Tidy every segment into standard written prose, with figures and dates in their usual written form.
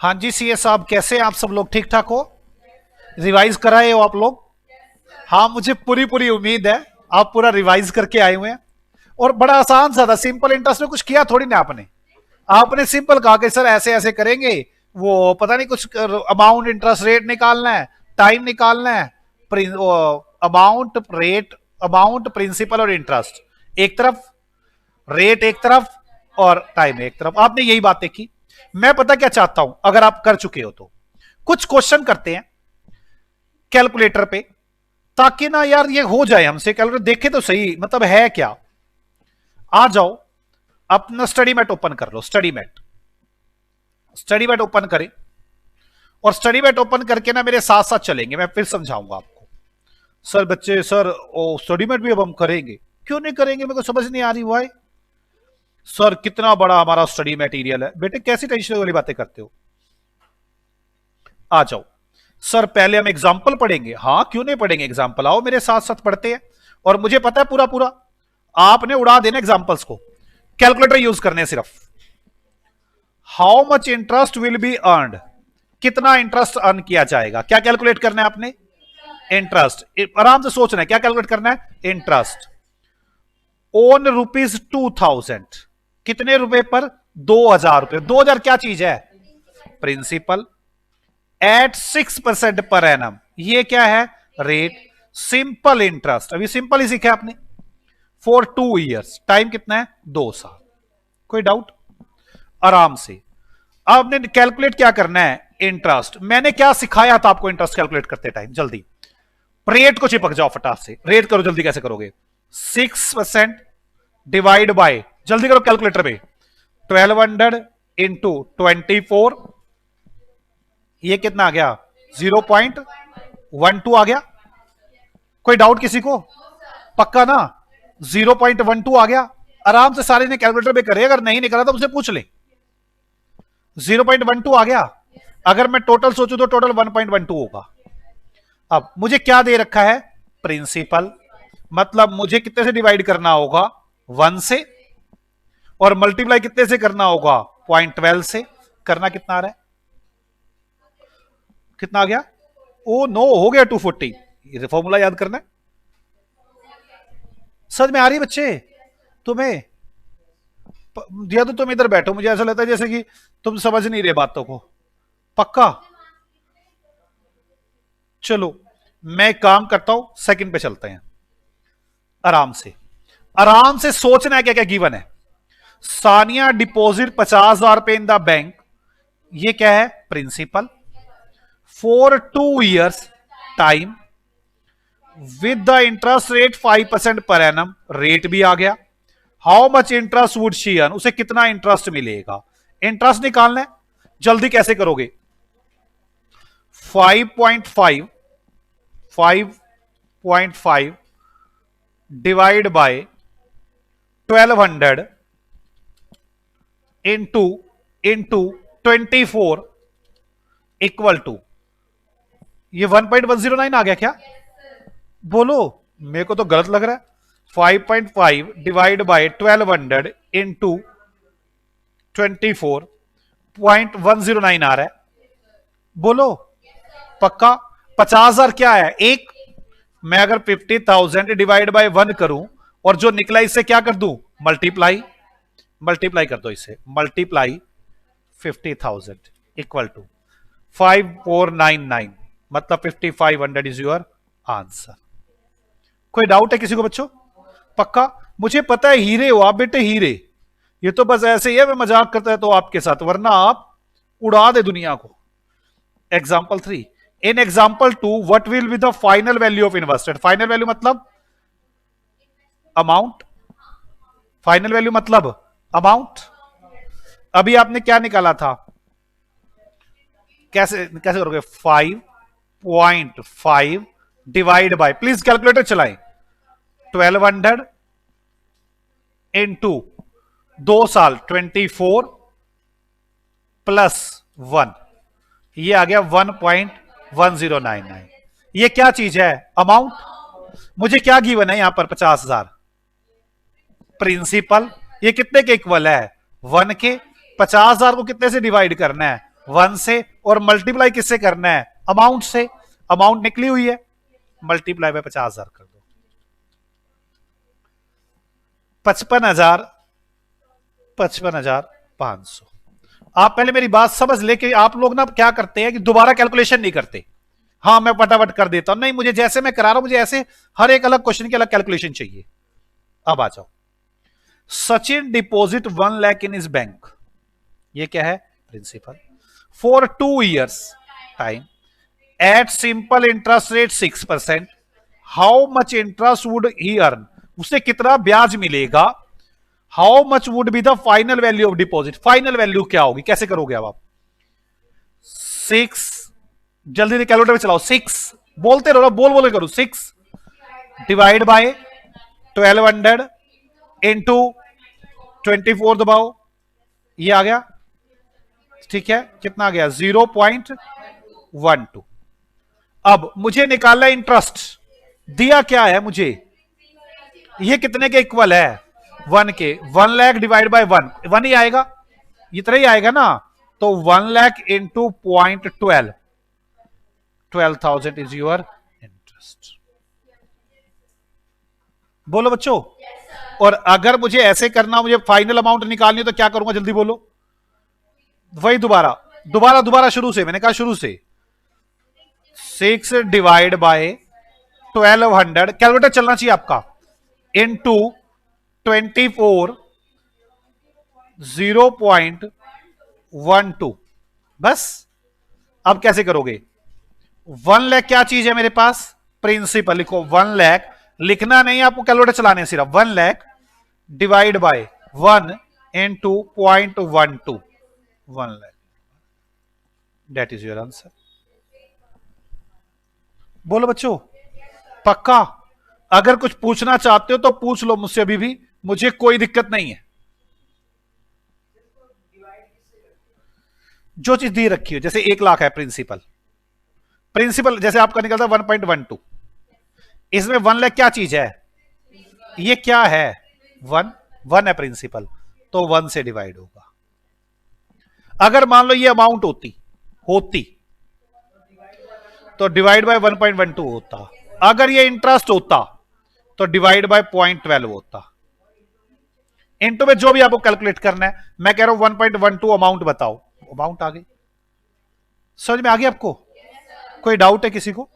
हाँ जी सीए साहब, कैसे हैं आप सब लोग? ठीक ठाक हो? रिवाइज कराए हो आप लोग? हाँ, मुझे पूरी पूरी उम्मीद है आप पूरा रिवाइज करके आए हुए हैं। और बड़ा आसान सा था, सिंपल इंटरेस्ट में कुछ किया थोड़ी ना आपने। आपने सिंपल कहा कि सर ऐसे ऐसे करेंगे, वो पता नहीं कुछ अमाउंट इंटरेस्ट रेट निकालना है, टाइम निकालना है, अमाउंट रेट, अमाउंट प्रिंसिपल और इंटरेस्ट एक तरफ, रेट एक तरफ और टाइम एक तरफ। आपने यही बातें की। मैं पता क्या चाहता हूं, अगर आप कर चुके हो तो कुछ क्वेश्चन करते हैं कैलकुलेटर पे, ताकि ना यार ये हो जाए हमसे। कैलकुलेटर देखे तो सही, मतलब है क्या। आ जाओ, अपना स्टडी मैट ओपन कर लो। Study mat, study mat open करें और स्टडी मैट ओपन करके ना मेरे साथ साथ चलेंगे। मैं फिर समझाऊंगा आपको। सर बच्चे, सर ओ स्टडी मैट भी अब हम करेंगे? क्यों नहीं करेंगे, मेरे को समझ नहीं आ रही भाई। सर कितना बड़ा हमारा स्टडी मटेरियल है। बेटे कैसी टेंशन वाली बातें करते हो। आ जाओ सर, पहले हम एग्जाम्पल पढ़ेंगे। हाँ क्यों नहीं पढ़ेंगे एग्जाम्पल, आओ मेरे साथ साथ पढ़ते हैं। और मुझे पता है पूरा पूरा आपने उड़ा देना एग्जाम्पल्स को, कैलकुलेटर यूज करने सिर्फ। How much interest will be earned, कितना इंटरेस्ट अर्न किया जाएगा। क्या कैलकुलेट करना है आपने? इंटरेस्ट। आराम से सोचना है क्या कैलकुलेट करना है। इंटरेस्ट ओन ₹2000, कितने रुपए पर? 2000 रुपए। 2000 क्या चीज है? Principal eight 6% per annum. ये क्या है? रेट। सिंपल इंटरेस्ट, अभी सिंपल ही सीखा आपने। फॉर 2 इयर्स, टाइम कितना है? 2 साल। कोई डाउट? आराम से अब आपने कैलकुलेट क्या करना है? इंटरेस्ट। मैंने क्या सिखाया था आपको इंटरेस्ट कैलकुलेट करते टाइम? जल्दी रेट को चिपक जाओ फटाक से। रेट करो जल्दी, कैसे करोगे? 6% डिवाइड बाय, जल्दी करो कैलकुलेटर पे, 1200 इंटू 24। ये कितना आ गया? 0.12 आ गया। कोई डाउट किसी को? पक्का ना? 0.12 आ गया। आराम से सारे ने कैलकुलेटर पे करे, अगर नहीं निकला तो मुझसे पूछ ले। 0.12 आ गया। अगर मैं टोटल सोचूं तो टोटल 1.12 होगा। अब मुझे क्या दे रखा है? प्रिंसिपल। मतलब मुझे कितने से डिवाइड करना होगा? 1 से। और मल्टीप्लाई कितने से करना होगा? 0.12 से। करना कितना आ रहा है? कितना आ गया? ओ नो, हो गया 240। ये फॉर्मूला याद करना है। समझ में आ रही है बच्चे तुम्हें? या तो तुम इधर बैठो, मुझे ऐसा लगता है जैसे कि तुम समझ नहीं रहे बातों को। पक्का? चलो मैं काम करता हूं, सेकंड पे चलते हैं। आराम से, आराम से सोचना है क्या क्या गिवन है। सानिया डिपॉजिट 50,000 रुपए इन द बैंक। ये क्या है? Principal. For 2 years, time, with the interest rate 5% per annum. Rate भी आ गया। How much interest would she earn, उसे कितना इंटरेस्ट मिलेगा। इंटरेस्ट निकालना है, जल्दी कैसे करोगे? 5.5 5.5 divide by 1200 into into 24 equal to, ये 1.109 आ गया क्या? बोलो, मेरे को तो गलत लग रहा है। 5.5 डिवाइड बाय 1200 इंटू 24.109 आ रहा है। बोलो पक्का? 50,000 क्या है? एक। मैं अगर 50,000 डिवाइड बाय 1 करूं और जो निकला इससे क्या कर दूं? मल्टीप्लाई। मल्टीप्लाई कर दो इससे, मल्टीप्लाई 50,000 इक्वल टू 5499, मतलब 5500 इज योर आंसर। कोई डाउट है किसी को बच्चों? पक्का? मुझे पता है हीरे हो आप बेटे, हीरे। ये तो बस ऐसे ही है, मैं मजाक करता है तो आपके साथ, वरना आप उड़ा दे दुनिया को। Example 3, in example 2 what will be the final value of invested. Final value मतलब अमाउंट। फाइनल वैल्यू मतलब अमाउंट। अभी आपने क्या निकाला था? कैसे कैसे करोगे? 5.5 डिवाइड बाय, प्लीज कैलकुलेटर चलाएं, 1200 इंटू 2 साल 24 प्लस 1, ये आ गया 1.1099। ये क्या चीज है? अमाउंट। मुझे क्या गिवन है यहां पर? 50,000। प्रिंसिपल। ये कितने के इक्वल है? 1 के। 50,000 को कितने से डिवाइड करना है? 1 से, और मल्टीप्लाई किससे करना है? अमाउंट से। अमाउंट निकली हुई है, मल्टीप्लाई बाय 50,000 कर दो। 55,500। आप पहले मेरी बात समझ लेके, आप लोग ना क्या करते हैं कि दोबारा कैलकुलेशन नहीं करते। हाँ मैं फटाफट कर देता हूं, नहीं मुझे जैसे मैं करा रहा हूं मुझे ऐसे हर एक अलग क्वेश्चन की अलग कैलकुलेशन चाहिए। अब आ जाओ। Sachin deposit 1 lakh in is bank, ये क्या है? Principal. For 2 years time at simple interest rate 6%, how much interest would he earn? उसे कितना ब्याज मिलेगा? How much would be the final value of deposit? Final value क्या होगी? कैसे करोगे अब आप? 6, जल्दी से कैलकुलेटर में चलाओ। 6 बोलते रहो, बोल बोले करो। 6 डिवाइड बाय 1200 इंटू 24 दबाओ, ये आ गया। ठीक है, कितना आ गया? 0.12। अब मुझे निकालना इंटरेस्ट, दिया क्या है मुझे? ये कितने के इक्वल है? 1 के। 1 लाख डिवाइड बाय 1, 1 ही आएगा, इतना ही आएगा ना। तो 1 lakh into 0.12, 12,000 is your interest. बोलो बच्चों। और अगर मुझे ऐसे करना, मुझे फाइनल अमाउंट निकालनी हो तो क्या करूंगा? जल्दी बोलो। वही दोबारा दोबारा दोबारा शुरू से, मैंने कहा शुरू से। 6 डिवाइड बाय 1200, कैलकुलेटर चलना चाहिए आपका, इनटू 24, 0.12। बस। अब कैसे करोगे? 1 लाख क्या चीज है मेरे पास? प्रिंसिपल। लिखो 1 लाख, लिखना नहीं आपको, कैलकुलेटर चलाने सिर्फ। 1 lakh divide by 1 into 0.12, 1 lakh. That is your answer. बोलो बच्चों, पक्का? अगर कुछ पूछना चाहते हो तो पूछ लो मुझसे, अभी भी मुझे कोई दिक्कत नहीं है। जो चीज दी रखी हो, जैसे 1 लाख है प्रिंसिपल, प्रिंसिपल जैसे आपका निकलता 1.12, इसमें 1 लाख क्या चीज है? ये क्या है? 1 है प्रिंसिपल, तो 1 से डिवाइड होगा। अगर मान लो ये अमाउंट होती होती तो डिवाइड बाय 1.12 होता। अगर ये इंटरेस्ट होता तो डिवाइड बाय 0.12 होता। इंटू में जो भी आपको कैलकुलेट करना है, मैं कह रहा हूं 1.12 अमाउंट बताओ। अमाउंट आ गई, समझ में आ गई आपको? कोई डाउट है किसी को?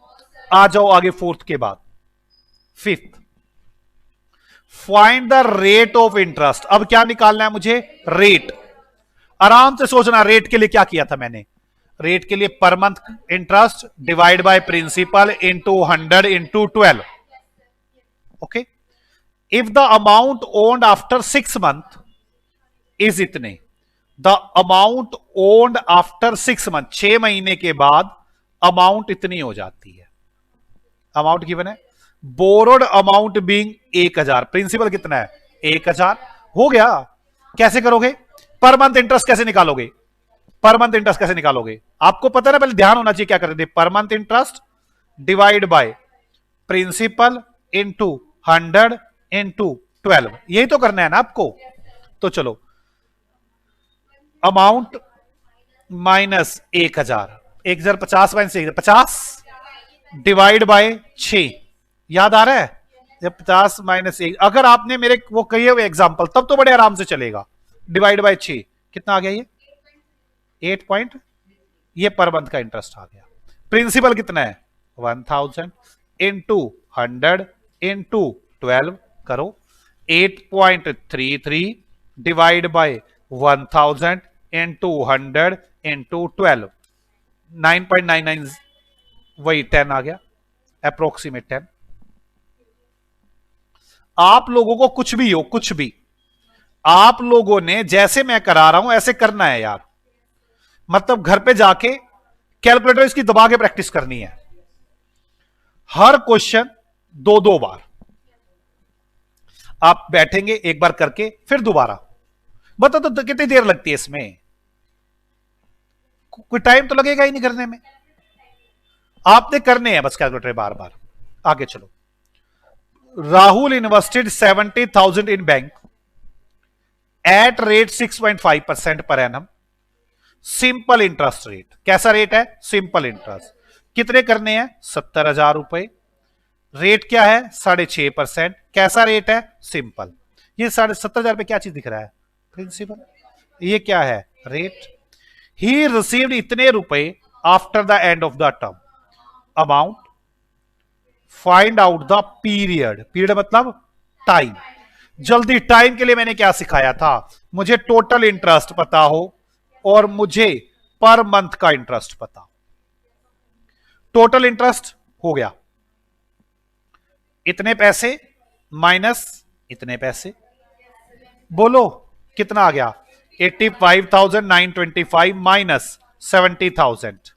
आ जाओ आगे, 4th के बाद 5th। Find the rate of interest. अब क्या निकालना है मुझे? रेट। आराम से सोचना, रेट के लिए क्या किया था मैंने? रेट के लिए per month interest divide by principal into 100 into 12। Okay. If the amount owed after 6 months is इतने, the amount owed after 6 months, 6 महीने के बाद अमाउंट इतनी हो जाती है। अमाउंट गिवन है, बोरोड अमाउंट बीइंग 1000, प्रिंसिपल कितना है? 1000। हो गया। कैसे करोगे? पर मंथ इंटरेस्ट कैसे निकालोगे? पर मंथ इंटरेस्ट कैसे निकालोगे? आपको पता है ना, पहले ध्यान होना चाहिए क्या करते थे। Per month interest divide by principal into 100 into 12, यही तो करना है ना आपको। तो चलो, amount minus 1000, 1050 minus 50 divide by 6, याद आ रहा है? 50 माइनस 1, अगर आपने मेरे वो कहिए हुए एग्जाम्पल, तब तो बड़े आराम से चलेगा। डिवाइड बाय 6, कितना आ गया? ये 8 पॉइंट, ये पर मंथ का इंटरेस्ट आ गया। प्रिंसिपल कितना है? 1000 इंटू 100 इंटू 12 करो, 8.33 डिवाइड बाय 1000 इंटू 100 इंटू 12, 9.99, वही 10 आ गया, अप्रोक्सीमेट 10। आप लोगों को कुछ भी हो, कुछ भी, आप लोगों ने जैसे मैं करा रहा हूं ऐसे करना है यार। मतलब घर पे जाके कैलकुलेटर इसकी दबा के प्रैक्टिस करनी है। हर क्वेश्चन 2-2 बार आप बैठेंगे, एक बार करके फिर दोबारा। बता तो कितनी देर लगती है इसमें? कोई टाइम तो लगेगा ही नहीं करने में। आपने करने हैं बस कैलकुलेटर बार बार। आगे चलो। Rahul invested 70,000 in bank at rate 6.5% पर एनम सिंपल इंटरेस्ट रेट। कैसा रेट है? Simple interest. कितने करने हैं? 70,000 रुपए। रेट क्या है? 6.5%। कैसा रेट है? सिंपल। ये 70,000 रुपए क्या चीज दिख रहा है? प्रिंसिपल। ये क्या है? रेट। ही रिसीव्ड इतने रुपए after the end of the term. Amount. Find out the period. Period मतलब टाइम। जल्दी, टाइम के लिए मैंने क्या सिखाया था? मुझे टोटल इंटरेस्ट पता हो और मुझे पर मंथ का इंटरेस्ट पता हो। टोटल इंटरेस्ट हो गया इतने पैसे माइनस इतने पैसे। बोलो कितना आ गया? 85,925 minus 70,000,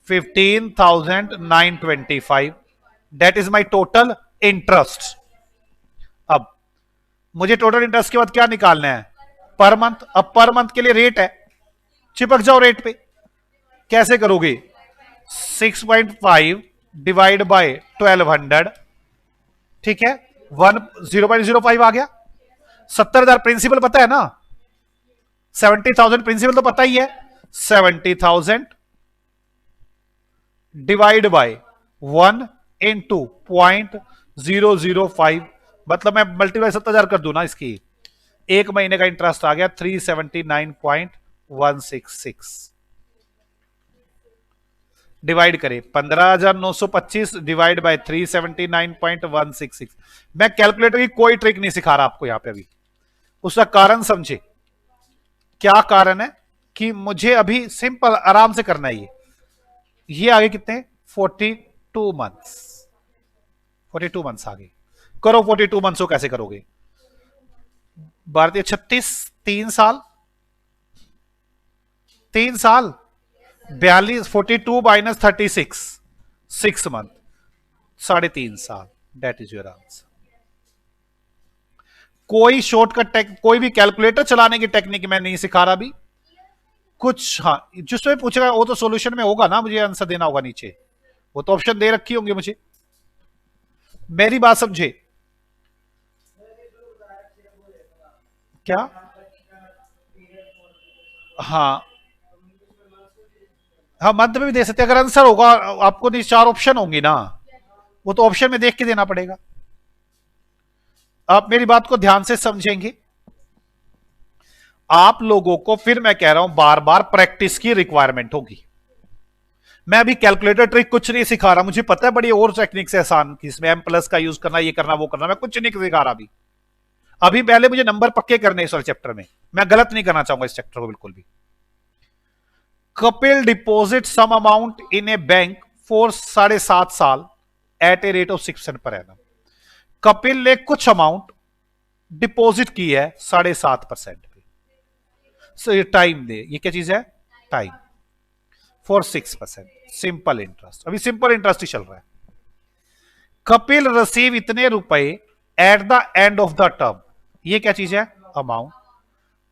15,925। That is my total interest. अब मुझे टोटल इंटरेस्ट के बाद क्या निकालना है? Per month. अब पर मंथ के लिए रेट है, चिपक जाओ रेट पे। कैसे करोगे? 6.5 डिवाइड बाय 1200। ठीक है, 0.05 आ गया। 70,000 प्रिंसिपल पता है ना? 70,000 प्रिंसिपल तो पता ही है। 70,000 डिवाइड बाय 1 इंटू 0.005, मतलब मैं मल्टीप्लाई 70,000 कर दूं ना इसकी, एक महीने का इंटरेस्ट आ गया 379.166। डिवाइड करें 15,925 डिवाइड बाय 379.166। मैं कैलकुलेटर की कोई ट्रिक नहीं सिखा रहा आपको यहां पे अभी। उसका कारण समझे। क्या कारण है? कि मुझे अभी सिंपल आराम से करना है। ये आगे कितने? 42 मंथ्स। 42 मंथ्स आगे करो। 42 मंथ्स को कैसे करोगे? भारतीय 36, 3 साल, 3 साल 42, 42 माइनस 36, 6 मंथ, 3.5 साल। That is your answer. कोई शॉर्टकट कोई भी कैलकुलेटर चलाने की टेक्निक मैं नहीं सिखा रहा अभी कुछ। हाँ, जिसमें पूछेगा वो तो सॉल्यूशन में होगा ना, मुझे आंसर देना होगा नीचे। वो तो ऑप्शन दे रखी होंगे मुझे। मेरी बात समझे क्या? हाँ हाँ, मंथ में भी दे सकते। अगर आंसर होगा आपको नहीं, 4 ऑप्शन होंगी ना, वो तो ऑप्शन में देख के देना पड़ेगा। आप मेरी बात को ध्यान से समझेंगे। आप लोगों को फिर मैं कह रहा हूं, बार बार प्रैक्टिस की रिक्वायरमेंट होगी। मैं अभी कैलकुलेटर ट्रिक कुछ नहीं सिखा रहा, मुझे पता है बड़ी और टेक्निक्स है आसान की, इसमें M+ का यूज करना, ये करना वो करना। मैं कुछ नहीं सिखा रहा अभी। अभी पहले मुझे नंबर पक्के करने इस चैप्टर में। मैं गलत नहीं करना चाहूंगा इस चैप्टर को बिल्कुल भी। Kapil deposit sum amount in a bank for 7.5 साल eight a rate of 6% per annum. Kapil ने कुछ अमाउंट डिपॉजिट की है 7.5% पे। टाइम दे, ये क्या चीज है? टाइम। फॉर 6%। Simple interest. अभी सिंपल इंटरेस्ट ही चल रहा है। कपिल रिसीव इतने रुपए eight the end of the term. ये क्या चीज है? अमाउंट।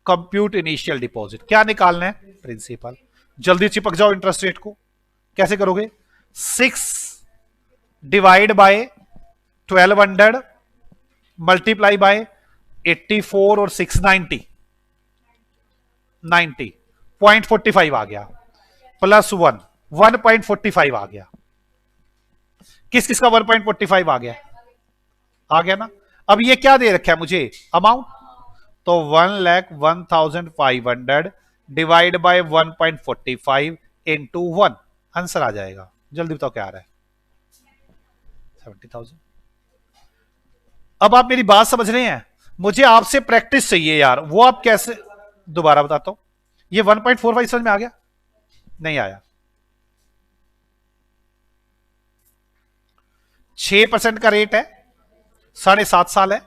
Compute initial deposit. क्या निकालना है? प्रिंसिपल। जल्दी चिपक जाओ इंटरेस्ट रेट को। कैसे करोगे? 6 डिवाइड बाय 1200 मल्टीप्लाई बाय 84 और 690, 90.45 आ गया। प्लस 1, 1.45 आ गया। किस किस का 1.45 आ गया? आ गया ना। अब ये क्या दे रखा है मुझे? अमाउंट। तो 1,01,500 डिवाइड बाय 1.45 इंटू 1, आंसर आ जाएगा। जल्दी बताओ क्या आ रहा है? 70,000। अब आप मेरी बात समझ रहे हैं? मुझे आपसे प्रैक्टिस चाहिए यार। वो आप कैसे? दोबारा बताता हूं। ये 1.45 समझ में आ गया? नहीं आया। 6% का रेट है, 7.5 साल है।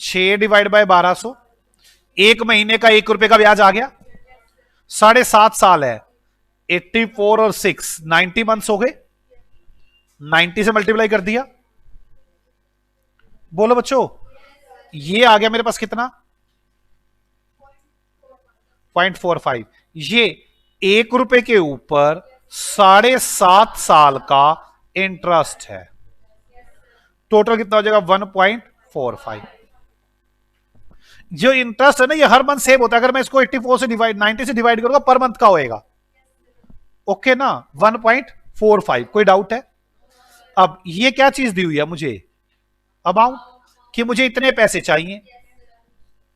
6 डिवाइड बाय 1200, एक महीने का 1 रुपए का ब्याज आ गया। 7.5 साल है, 84 और 6, 90 मंथ्स हो गए। 90 से मल्टीप्लाई कर दिया। बोलो बच्चों, ये आ गया मेरे पास कितना? 0.45। ये 1 रुपए के ऊपर 7.5 साल का इंटरेस्ट है। टोटल कितना हो जाएगा? 1.45। जो इंटरेस्ट है ना ये हर मंथ सेम होता है। अगर मैं इसको 84 से डिवाइड 90 से डिवाइड करूंगा पर मंथ का होएगा। ओके ना, 1.45। कोई डाउट है? अब ये क्या चीज दी हुई है मुझे, अमाउंट, कि मुझे इतने पैसे चाहिए,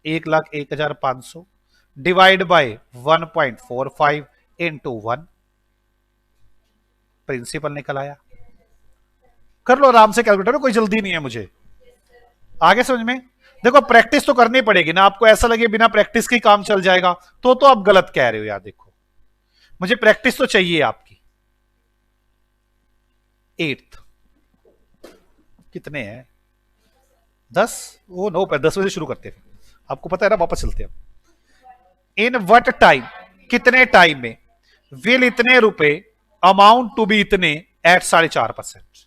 1,01,500 डिवाइड बाय 1.45 इंटू 1, प्रिंसिपल निकल आया। कर लो आराम से कैलकुलेटर में, कोई जल्दी नहीं है मुझे। आगे समझ में? देखो प्रैक्टिस तो करनी पड़ेगी ना, आपको ऐसा लगे बिना प्रैक्टिस के काम चल जाएगा तो आप गलत कह रहे हो यार। देखो मुझे प्रैक्टिस तो चाहिए आपकी। 8th कितने हैं? 10। वो नो पे 10 बजे शुरू करते हैं, आपको पता है ना, वापस चलते हैं। इन वट टाइम, कितने टाइम में, विल इतने रुपए, अमाउंट टू बी इतने एट 4.5%।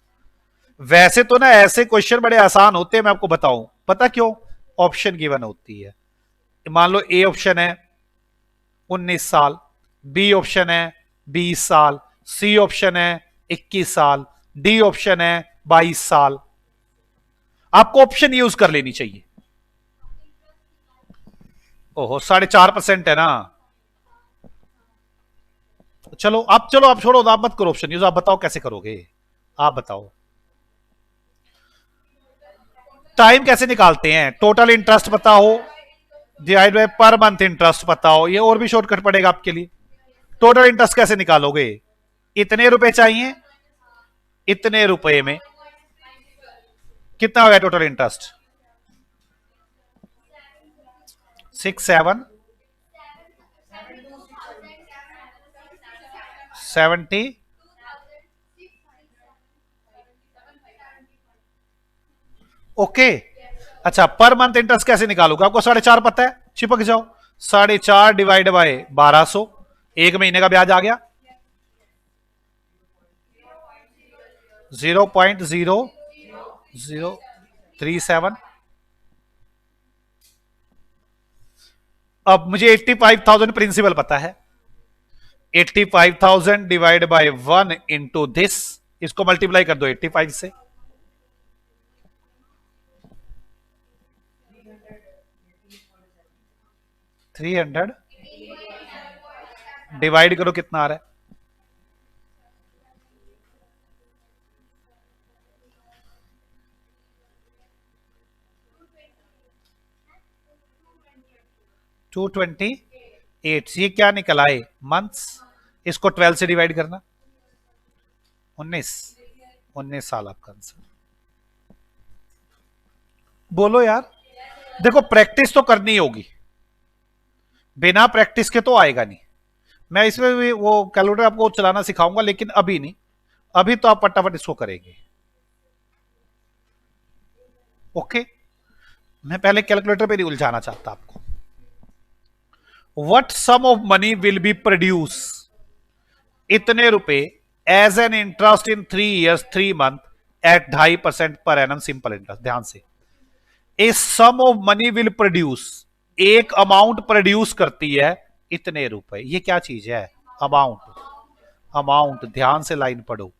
वैसे तो ना ऐसे क्वेश्चन बड़े आसान होते हैं, मैं आपको बताऊं, पता क्यों? ऑप्शन गिवन होती है। मान लो ए ऑप्शन है 19 साल, बी ऑप्शन है 20 साल, सी ऑप्शन है 21 साल, डी ऑप्शन है 22 साल। आपको ऑप्शन यूज कर लेनी चाहिए। ओहो 4.5% है ना। चलो आप छोड़ो, आप मत करो ऑप्शन यूज, आप बताओ कैसे करोगे, आप बताओ। टाइम कैसे निकालते हैं? टोटल इंटरेस्ट पता हो, डिवाइड बाय पर मंथ इंटरेस्ट पता हो, ये और भी शॉर्टकट पड़ेगा आपके लिए। टोटल इंटरेस्ट कैसे निकालोगे? इतने रुपए चाहिए, इतने रुपए में कितना हो गया टोटल इंटरेस्ट? 6,770। ओके अच्छा, पर मंथ इंटरेस्ट कैसे निकालोगे? आपको 4.5 पता है, चिपक जाओ। 4.5 डिवाइड बाय 1200, एक महीने का ब्याज आ गया 0.0037। अब मुझे 85,000 प्रिंसिपल पता है, 85,000 डिवाइड बाय 1 इंटू दिस, इसको मल्टीप्लाई कर दो 85 से। 300 डिवाइड करो, कितना आ रहा है? 228। ये क्या निकल आए? मंथ्स। इसको 12 से डिवाइड करना, 19 साल आपका आंसर। बोलो यार। देखो प्रैक्टिस तो करनी होगी, बिना प्रैक्टिस के तो आएगा नहीं। मैं इसमें भी वो कैलकुलेटर आपको चलाना सिखाऊंगा, लेकिन अभी नहीं, अभी तो आप फटाफट इसको करेंगे। ओके, मैं पहले कैलकुलेटर पे नहीं उलझाना चाहता आपको। What sum of money will be produce, इतने रुपए, as an interest in 3 years 3 month at 2.5% per annum simple interest. ध्यान से, a sum of money will produce, एक अमाउंट प्रोड्यूस करती है इतने रुपए। ये क्या चीज है? अमाउंट। अमाउंट, ध्यान से लाइन पढ़ो।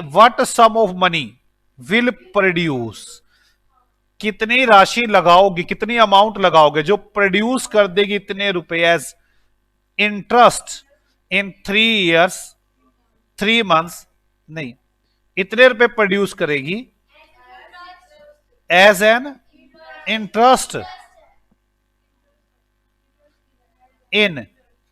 What sum of money will produce, कितनी राशि लगाओगे, कितनी अमाउंट लगाओगे जो प्रोड्यूस कर देगी इतने रुपए as interest in 3 years 3 months, नहीं, इतने रुपए प्रोड्यूस करेगी as an interest in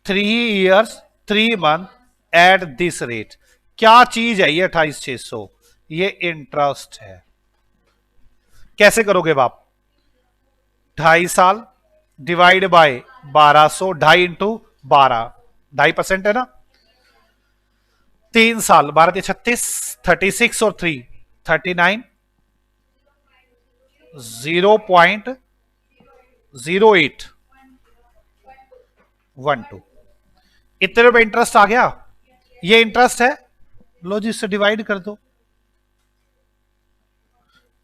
3 years 3 month at this rate. क्या चीज है ये 28,600? ये इंटरेस्ट है। कैसे करोगे बाप? 2.5 साल डिवाइड बाय 1200, 2.5 इंटू 12, 2.5% है ना। 3 साल, 12 36, 36 और 3 39, 0.0812। इतने रुपए इंटरेस्ट आ गया, ये इंटरेस्ट है। लो जी, इससे डिवाइड कर दो,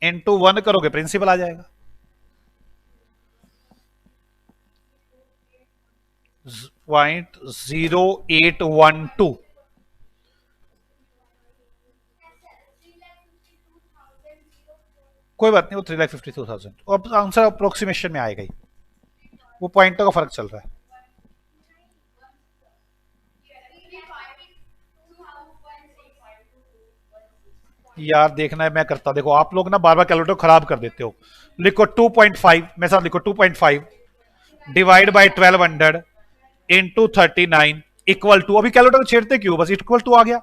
इंटू 1 करोगे प्रिंसिपल आ जाएगा। 0.0812। कोई बात नहीं, वो 3,52,000 और आंसर अप्रोक्सीमेशन में आएगा ही, वो पॉइंटों का फर्क चल रहा है। यार देखना है, मैं करता, देखो आप लोग ना बार बार कैलकुलेटर खराब कर देते हो। लिखो 2.5, मेरे साथ लिखो 2.5 divide by 1200 into 39 equal to, अभी कैलकुलेटर छेड़ते क्यों, बस इक्वल टू आ गया।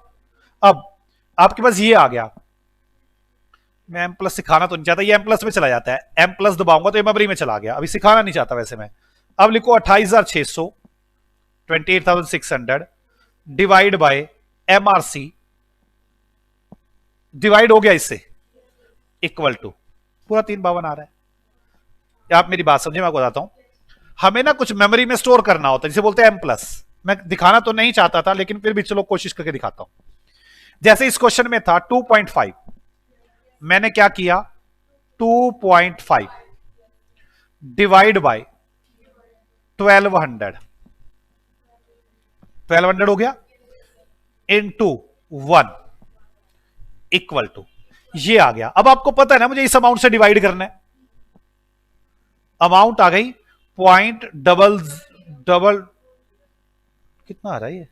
अब आपके पास ये आ गया, मैं एम प्लस सिखाना तो नहीं चाहता, ये एम प्लस में चला जाता है, एम प्लस दबाऊंगा तो ये मेमोरी में चला गया, अभी सिखाना नहीं चाहता वैसे मैं। अब लिखो 28,600 28,600 डिवाइड बाय एमआरसी, डिवाइड हो गया इससे, इक्वल टू पूरा 352 आ रहा है। आप मेरी बात समझे, मैं आपको बताता हूं, हमें ना कुछ मेमोरी में स्टोर करना होता है, जिसे बोलते हैं एम प्लस। मैं दिखाना तो नहीं चाहता था, लेकिन फिर भी चलो कोशिश करके दिखाता हूं। जैसे इस क्वेश्चन में था 2.5, मैंने क्या किया 2.5 डिवाइड बाय 1200, 1200 हो गया इनटू 1 इक्वल टू, ये आ गया। अब आपको पता है ना मुझे इस अमाउंट से डिवाइड करना है, अमाउंट आ गई पॉइंट डबल कितना आ रहा है ये,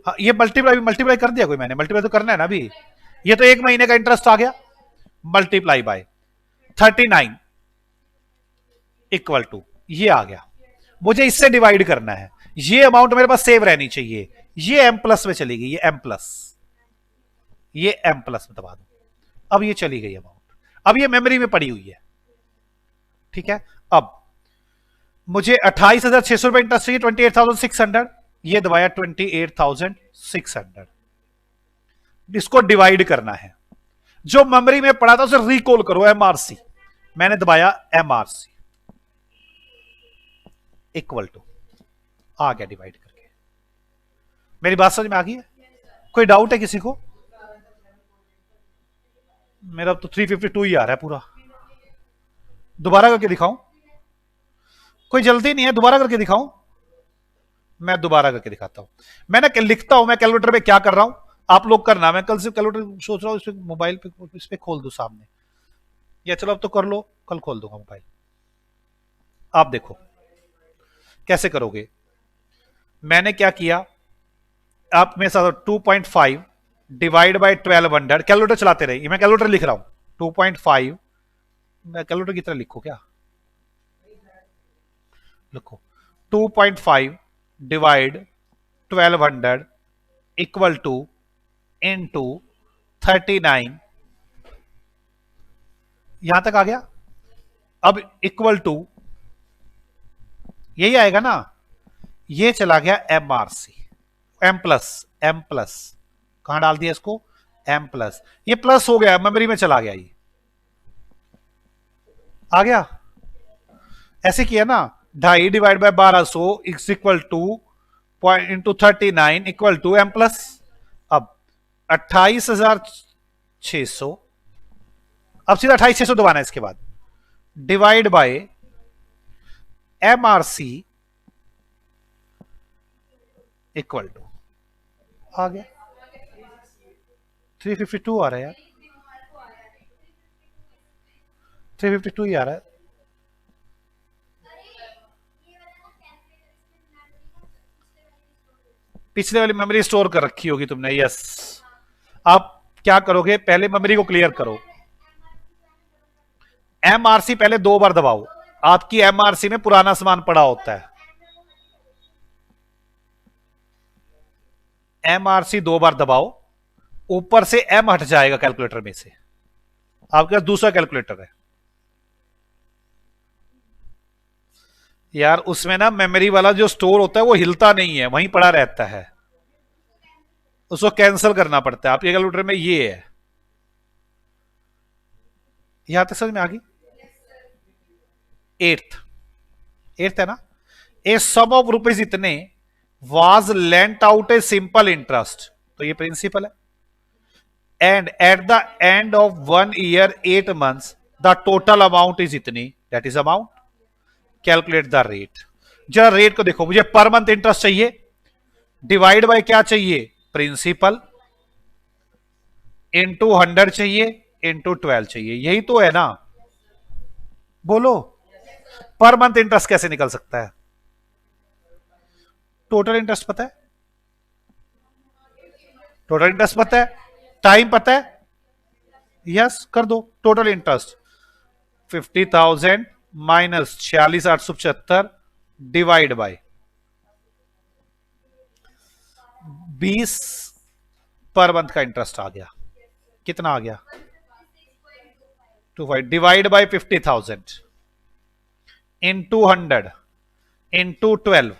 हाँ ये मल्टीप्लाई कर दिया कोई, मैंने मल्टीप्लाई तो करना है ना अभी, ये तो 1 महीने का इंटरेस्ट आ गया, मल्टीप्लाई बाय 39 इक्वल टू, ये आ गया। मुझे इससे डिवाइड करना है, ये अमाउंट मेरे पास सेव रहनी चाहिए, ये एम प्लस में चली गई, ये एम प्लस, ये एम प्लस में दबा दो, अब ये चली गई अमाउंट, अब ये मेमोरी में पड़ी हुई है, ठीक है। अब मुझे 28,600 रुपए इंटरेस्ट चाहिए, 28,600, ये दबाया 28,600, इसको डिवाइड करना है, जो मेमोरी में पड़ा था उसे रिकॉल करो, एमआरसी, मैंने दबाया एमआरसी इक्वल टू, आ गया डिवाइड करके। मेरी बात समझ में आ गई है, कोई डाउट है किसी को? मेरा तो 352 ही आ रहा है पूरा, दोबारा करके दिखाऊं? कोई जल्दी नहीं है, दोबारा करके दिखाऊं? मैं दोबारा करके दिखाता हूं, मैंने लिखता हूं मैं कैलकुलेटर पे क्या कर रहा हूं, आप लोग करना, मैं कल से कैलकुलेटर सोच रहा हूं, इस पे मोबाइल पे इस पे खोल दूं सामने, या चलो अब तो कर लो, कल खोल दूंगा मोबाइल। आप देखो कैसे करोगे, मैंने क्या किया, आप मेरे साथ 2.5 डिवाइड बाय 1200, कैलकुलेटर चलाते रहिए, मैं कैलकुलेटर लिख रहा हूं 2.5, मैं कैलकुलेटर की तरह लिखो क्या, लिखो 2.5 डिवाइड 1200 इक्वल टू इनटू 39, यहां तक आ गया। अब इक्वल टू यही आएगा ना, ये चला गया एमआरसी, एम प्लस कहां डाल दिया इसको, एम प्लस, ये प्लस हो गया, मेमोरी में चला गया, ये आ गया। ऐसे किया ना, 2.5 divide by 1200 x equal to point into 39 equal to M plus. अब 28,600, अब सीधा 28,600 दबाना है इसके बाद, divide by MRC equal to, आ गया 352 आ रहा है यार, 352 ही आ रहा है। पिछले वाली मेमोरी स्टोर कर रखी होगी तुमने, यस। आप क्या करोगे, पहले मेमोरी को क्लियर करो, एमआरसी पहले 2 बार दबाओ, आपकी एमआरसी में पुराना सामान पड़ा होता है, एमआरसी 2 बार दबाओ, ऊपर से एम हट जाएगा कैलकुलेटर में से, आपके पास दूसरा कैलकुलेटर है यार, उसमें ना मेमोरी वाला जो स्टोर होता है वो हिलता नहीं है, वहीं पड़ा रहता है, उसको कैंसिल करना पड़ता है। आपके कैलकुलेटर में ये है, यहां तक समझ में आ गई। एट्थ है ना, ए सम ऑफ रुपीज इतने was lent out a simple interest, तो ये प्रिंसिपल है, and at the end of 1 year 8 months the total amount is इतनी, that is amount, calculate the rate. जरा रेट को देखो, मुझे पर मंथ इंटरेस्ट चाहिए, डिवाइड बाय क्या चाहिए, प्रिंसिपल, इनटू 100 चाहिए, इनटू 12 चाहिए, यही तो है ना, बोलो, पर मंथ इंटरेस्ट कैसे निकल सकता है? टोटल इंटरेस्ट पता है, टोटल इंटरेस्ट पता है, टाइम पता है, यस कर दो। Total interest 50,000 minus 46,875 divide by 20 per month का इंटरेस्ट आ गया। कितना आ गया? 25 डिवाइड बाय 50,000 इंटू 100 इंटू 12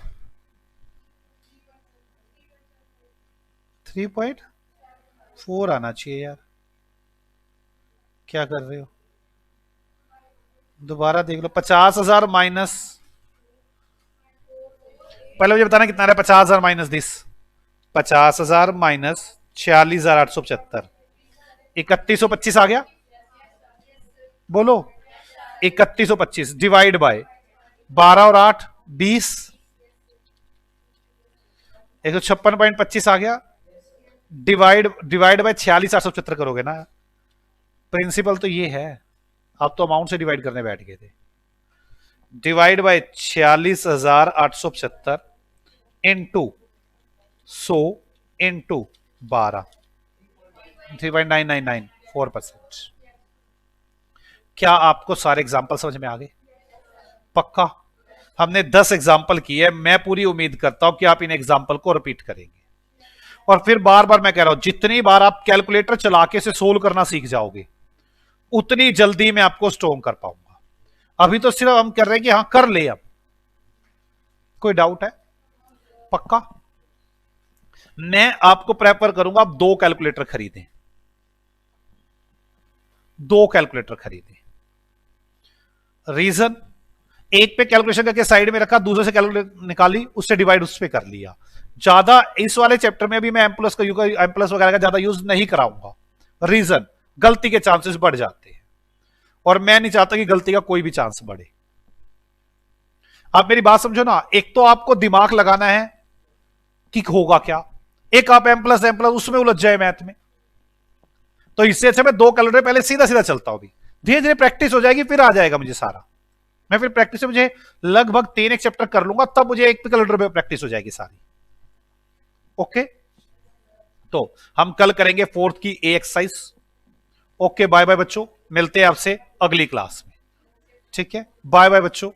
3.4 आना चाहिए यार। क्या कर रहे हो? दोबारा देख लो। 50,000 माइनस, पहले मुझे बताना कितना आ रहा है। 50,000 माइनस 50,000 माइनस 46,875 3125 आ गया। बोलो 3125 डिवाइड बाय 12 और 8 20 156.25 आ गया। डिवाइड बाय 46,875 करोगे ना। प्रिंसिपल तो ये है, आप तो अमाउंट से डिवाइड करने बैठ गए थे। डिवाइड बाय 46,875 इंटू 100 इंटू 12 3.999 क्या आपको सारे एग्जाम्पल समझ में आ गए? पक्का? हमने 10 एग्जाम्पल किए। मैं पूरी उम्मीद करता हूं कि आप इन एग्जाम्पल को रिपीट करेंगे। और फिर बार बार मैं कह रहा हूं, जितनी बार आप कैलकुलेटर चला के से सोल्व करना सीख जाओगे, उतनी जल्दी मैं आपको स्ट्रोंग कर पाऊंगा। अभी तो सिर्फ हम कर रहे हैं कि हां कर ले। अब कोई डाउट है? पक्का? मैं आपको प्रेफर करूंगा आप 2 कैलकुलेटर खरीदें, 2 कैलकुलेटर खरीदें। रीजन, एक पे कैलकुलेशन करके साइड में रखा, दूसरे से कैलकुलेटर निकाली, उससे डिवाइड उस पे कर लिया। ज्यादा इस वाले चैप्टर में भी मैं एम प्लस वगैरह का ज्यादा यूज नहीं कराऊंगा। रीजन, गलती के चांसेस बढ़ जाते हैं और मैं नहीं चाहता कि गलती का कोई भी चांस बढ़े। आप मेरी बात समझो ना। एक तो आपको दिमाग लगाना है कि होगा क्या, एक आप एम प्लस उसमें उलझ जाए मैथ में। तो इससे अच्छा मैं 2 कैलकुलेटर पहले सीधा सीधा चलता हूं। भी धीरे धीरे प्रैक्टिस हो जाएगी, फिर आ जाएगा मुझे सारा। मैं फिर प्रैक्टिस से मुझे लगभग 3 एक चैप्टर कर लूंगा, तब मुझे एक कैलकुलेटर पे प्रैक्टिस हो जाएगी सारी। ओके, तो हम कल करेंगे 4th की ए एक्सरसाइज। ओके, बाय बाय बच्चों, मिलते हैं आपसे अगली क्लास में। ठीक है, बाय बाय बच्चों।